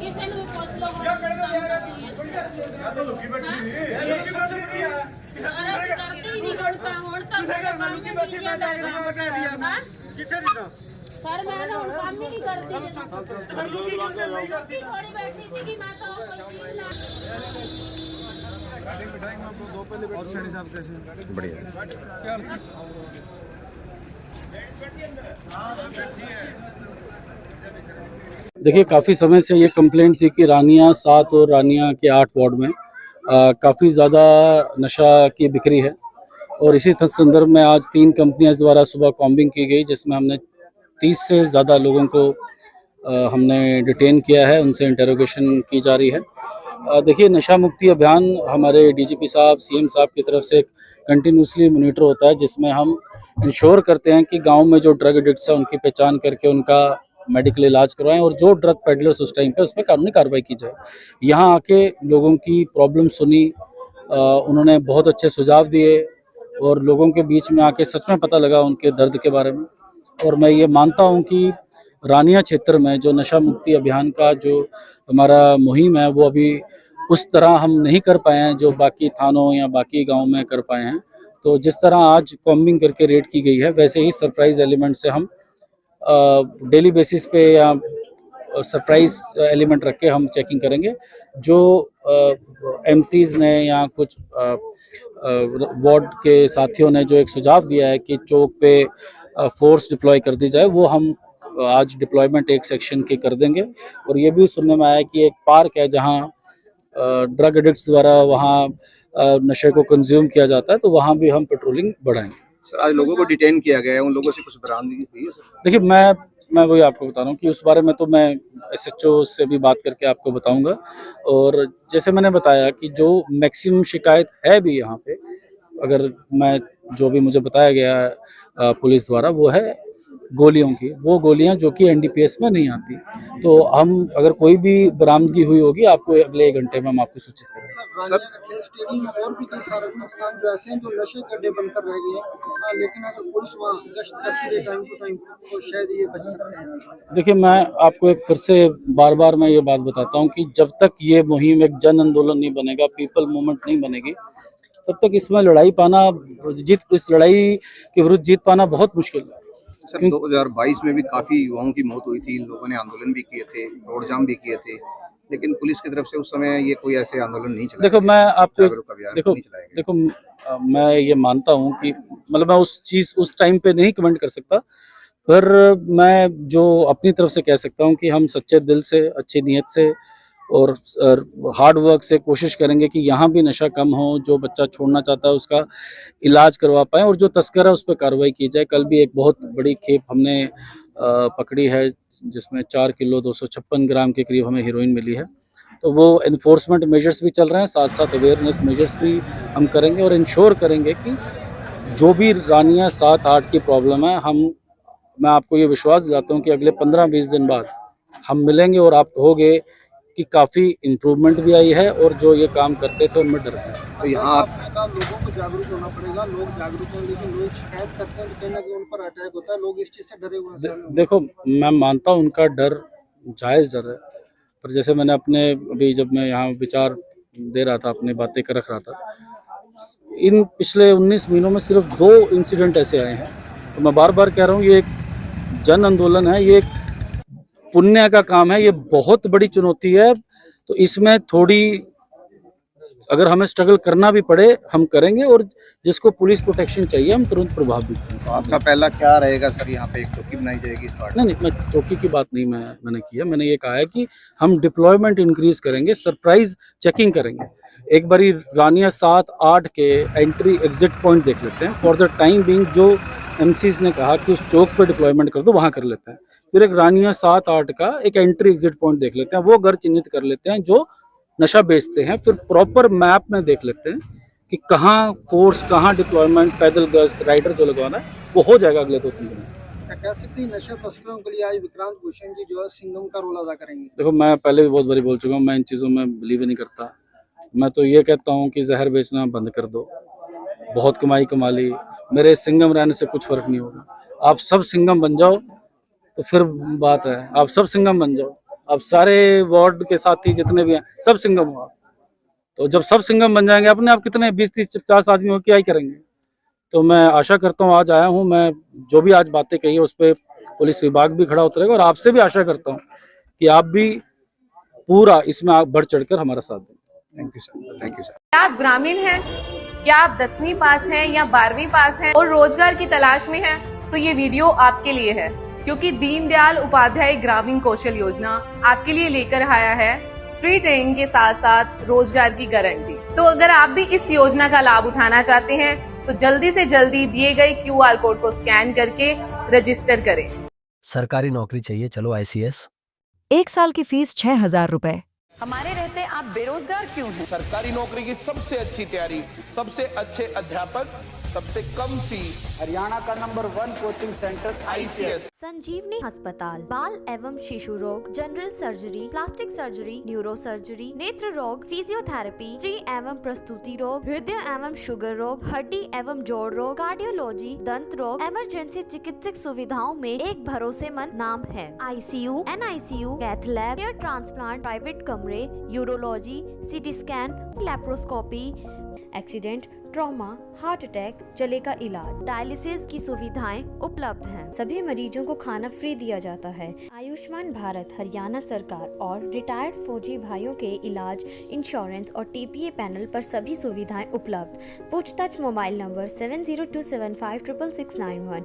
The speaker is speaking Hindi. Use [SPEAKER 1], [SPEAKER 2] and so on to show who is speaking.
[SPEAKER 1] ਕਿਸੇ ਨੂੰ ਪੁੱਛ ਲਓ ਹੁਣ ਤਾਂ ਕਰਦੀ ਹੀ ਨਹੀਂ ਹੁਣ ਤਾਂ
[SPEAKER 2] ਕਿੱਥੇ ਦਿੱਤਾ
[SPEAKER 1] ਸਰ ਮੈਂ ਤਾਂ ਹੁਣ ਕੰਮ ਹੀ ਨਹੀਂ ਕਰਦੀ ਥੋੜੀ ਬੈਠੀ ਸੀ ਕਿ ਮੈਂ ਤਾਂ ਕੋਈ ਚੀਜ਼ ਲਾ
[SPEAKER 3] बढ़िया।
[SPEAKER 4] देखिए काफ़ी समय से ये कंप्लेंट थी कि रानिया 7 और रानिया के 8 वार्ड में काफ़ी ज़्यादा नशा की बिक्री है और इसी संदर्भ में आज 3 कंपनियों द्वारा सुबह कॉम्बिंग की गई जिसमें हमने 30 से ज़्यादा लोगों को हमने डिटेन किया है, उनसे इंटरोगेशन की जा रही है। देखिए नशा मुक्ति अभियान हमारे डीजीपी साहब सीएम साहब की तरफ से कंटिन्यूसली मॉनिटर होता है जिसमें हम इंश्योर करते हैं कि गांव में जो ड्रग एडिक्ट्स हैं उनकी पहचान करके उनका मेडिकल इलाज करवाएं और जो ड्रग पेडलर्स उस टाइम पे उस पर कानूनी कार्रवाई की जाए। यहाँ आके लोगों की प्रॉब्लम सुनी, उन्होंने बहुत अच्छे सुझाव दिए और लोगों के बीच में आके सच में पता लगा उनके दर्द के बारे में। और मैं ये मानता हूँ कि रानिया क्षेत्र में जो नशा मुक्ति अभियान का जो हमारा मुहिम है वो अभी उस तरह हम नहीं कर पाए हैं जो बाकी थानों या बाकी गांव में कर पाए हैं। तो जिस तरह आज कॉम्बिंग करके रेड की गई है वैसे ही सरप्राइज एलिमेंट से हम डेली बेसिस पे या सरप्राइज एलिमेंट रख के हम चेकिंग करेंगे। जो एमसीज ने या कुछ वार्ड के साथियों ने जो एक सुझाव दिया है कि चौक पे फोर्स डिप्लॉय कर दी जाए वो हम आज डिप्लॉयमेंट एक सेक्शन की कर देंगे। और ये भी सुनने में आया कि एक पार्क है जहाँ ड्रग एडिक्ट्स द्वारा वहाँ नशे को कंज्यूम किया जाता है तो वहाँ भी हम पेट्रोलिंग बढ़ाएंगे।
[SPEAKER 3] सर आज लोगों को डिटेन किया गया है, उन लोगों से कुछ बरामदगी हुई है सर?
[SPEAKER 4] देखिए मैं वही आपको बता रहा हूँ कि उस बारे में तो मैं एसएचओ से भी बात करके आपको बताऊंगा। और जैसे मैंने बताया कि जो मैक्सिमम शिकायत है भी यहाँ पे, अगर मैं जो भी मुझे बताया गया है पुलिस द्वारा वो है गोलियों की, वो गोलियां जो कि एनडीपीएस में नहीं आती। तो हम अगर कोई भी बरामदगी हुई होगी आपको अगले 1 घंटे में हम आपको सूचित करेंगे।
[SPEAKER 5] सर स्टेडियम में और भी कई सारे स्थान जो ऐसे हैं जो नशे के अड्डे बनकर रह गए हैं, लेकिन अगर पुलिस वहाँ गश्त करती है टाइम टू टाइम तो शायद ये बच सकते हैं।
[SPEAKER 4] देखिए मैं आपको एक फिर से बार बार मैं ये बात बताता हूँ कि जब तक ये मुहिम एक जन आंदोलन नहीं बनेगा, पीपल मूवमेंट नहीं बनेगी, तब तक इसमें लड़ाई पाना इस लड़ाई के विरुद्ध जीत पाना बहुत मुश्किल है।
[SPEAKER 3] सर 2022 में भी काफी युवाओं की मौत हुई थी, लोगों ने आंदोलन भी किए थे, रोड जाम भी किए थे, लेकिन पुलिस की तरफ से उस समय ये कोई ऐसे आंदोलन नहीं चला।
[SPEAKER 4] देखो मैं आपको देखो मैं ये मानता हूँ कि मतलब मैं उस टाइम पे नहीं कमेंट कर सकता, पर मैं जो अपनी तरफ से कह सकता हूँ कि हम सच्चे दिल से, अच्छी नीयत से और हार्ड वर्क से कोशिश करेंगे कि यहाँ भी नशा कम हो, जो बच्चा छोड़ना चाहता है उसका इलाज करवा पाएँ और जो तस्कर है उस पर कार्रवाई की जाए। कल भी एक बहुत बड़ी खेप हमने पकड़ी है जिसमें 4 किलो 256 ग्राम के करीब हमें हीरोइन मिली है। तो वो एनफोर्समेंट मेजर्स भी चल रहे हैं, साथ साथ अवेयरनेस मेजर्स भी हम करेंगे और इंश्योर करेंगे कि जो भी रानिया 7-8 की प्रॉब्लम है मैं आपको ये विश्वास दिलाता हूँ कि अगले 15-20 दिन बाद हम मिलेंगे और आप कहोगे कि काफ़ी इम्प्रूवमेंट भी आई है और जो ये काम करते थे उनमें डर है।
[SPEAKER 3] तो यहाँ आप
[SPEAKER 5] लोगों को जागरूक होना पड़ेगा, लोग जागरूक हैं लेकिन लोग शिकायत करते हैं तो कहीं ना कहीं उन पर अटैक होता है, लोग इस चीज़ से डरे हुए हैं।
[SPEAKER 4] देखो मैं मानता हूँ उनका डर जायज़ डर है, पर जैसे मैंने अपने अभी जब मैं यहाँ विचार दे रहा था, अपनी बातें कर रख रहा था, इन पिछले 19 महीनों में सिर्फ 2 इंसिडेंट ऐसे आए हैं। तो मैं बार बार कह रहा हूँ ये एक जन आंदोलन है, ये एक पुण्य का काम है, ये बहुत बड़ी चुनौती है। तो इसमें थोड़ी अगर हमें स्ट्रगल करना भी पड़े हम करेंगे और जिसको पुलिस प्रोटेक्शन चाहिए हम तुरंत प्रभाव भी करेंगे।
[SPEAKER 3] तो आपका पहला क्या रहेगा सर? यहाँ पे एक चौकी बनाई जाएगी इस बार?
[SPEAKER 4] नहीं, मैं चौकी की बात नहीं मैंने किया। मैंने ये कहा है कि हम डिप्लॉयमेंट इंक्रीज करेंगे, सरप्राइज चेकिंग करेंगे। एक बारी रानिया 7-8 के एंट्री एग्जिट पॉइंट देख लेते हैं। फॉर द टाइम बीइंग जो एमसीज ने कहा कि उस चौक पे डिप्लॉयमेंट कर दो, वहाँ कर लेते हैं। फिर एक रानिया 7-8 का एक एंट्री एग्जिट पॉइंट देख लेते हैं, वो घर चिन्हित कर लेते हैं जो नशा बेचते हैं। फिर प्रॉपर मैप में देख लेते हैं कि कहाँ फोर्स, कहाँ डिप्लॉयमेंट, पैदल गश्त, राइडर जो लगवाना है वो हो जाएगा अगले 2-3 दिन में।
[SPEAKER 5] कह सकते हैं नशा तस्करों के लिए आज विक्रांत भूषण जी जो है सिंघम का रोल अदा करेंगे।
[SPEAKER 4] देखो मैं पहले भी बहुत बारी बोल चुका हूँ, मैं इन चीज़ों में बिलीव ही नहीं करता। मैं तो ये कहता हूँ कि जहर बेचना बंद कर दो, बहुत कमाई कमा ली, मेरे सिंघम रहने से कुछ फर्क नहीं होगा। आप सब सिंघम बन जाओ तो फिर बात है, आप सब सिंघम बन जाओ, अब सारे वार्ड के साथी जितने भी हैं सब सिंघम हुआ। तो जब सब सिंघम बन जाएंगे, अपने आप कितने 20-30-50 आदमी हो क्या ही करेंगे। तो मैं आशा करता हूँ, आज आया हूँ मैं, जो भी आज बातें कही है उस पर पुलिस विभाग भी खड़ा उतरेगा, और आपसे भी आशा करता हूँ कि आप भी पूरा इसमें आप बढ़ चढ़कर हमारा साथ दें।
[SPEAKER 3] Thank you sir, thank you sir.
[SPEAKER 6] क्या आप ग्रामीण हैं? क्या आप 10वीं पास हैं या 12वीं पास हैं और रोजगार की तलाश में हैं? तो ये वीडियो आपके लिए है, क्योंकि दीनदयाल उपाध्याय ग्रामीण कौशल योजना आपके लिए लेकर आया है फ्री ट्रेनिंग के साथ साथ रोजगार की गारंटी। तो अगर आप भी इस योजना का लाभ उठाना चाहते हैं तो जल्दी से जल्दी दिए गए QR कोड को स्कैन करके रजिस्टर करें।
[SPEAKER 7] सरकारी नौकरी चाहिए, चलो ICS।
[SPEAKER 8] 1 साल की फीस 6,000 रुपए।
[SPEAKER 6] हमारे रहते आप बेरोजगार क्यों हैं?
[SPEAKER 9] सरकारी नौकरी की सबसे अच्छी तैयारी, सबसे अच्छे अध्यापक, सबसे कम फीस,
[SPEAKER 2] हरियाणा का नंबर 1 कोचिंग सेंटर
[SPEAKER 9] ICS।
[SPEAKER 10] संजीवनी अस्पताल बाल एवं शिशु रोग, general surgery, plastic surgery, neuro surgery, नेत्र रोग, फिजियोथेरेपी, स्त्री एवं प्रस्तुति रोग, हृदय एवं शुगर रोग, हड्डी एवं जोड़ रोग, कार्डियोलॉजी, दंत रोग, इमरजेंसी चिकित्सक सुविधाओं में एक भरोसेमंद नाम है। ICU, NICU, cath lab, hair transplant, private कमरे, urology, CT scan, laparoscopy, accident, trauma, heart attack, जले का इलाज, डायलिसिस की सुविधाएं उपलब्ध हैं। सभी मरीजों को खाना फ्री दिया जाता है। आयुष्मान भारत हरियाणा सरकार और रिटायर्ड फौजी भाइयों के इलाज, इंश्योरेंस और TPA पैनल पर सभी सुविधाएं उपलब्ध। पूछताछ मोबाइल नंबर 7027566691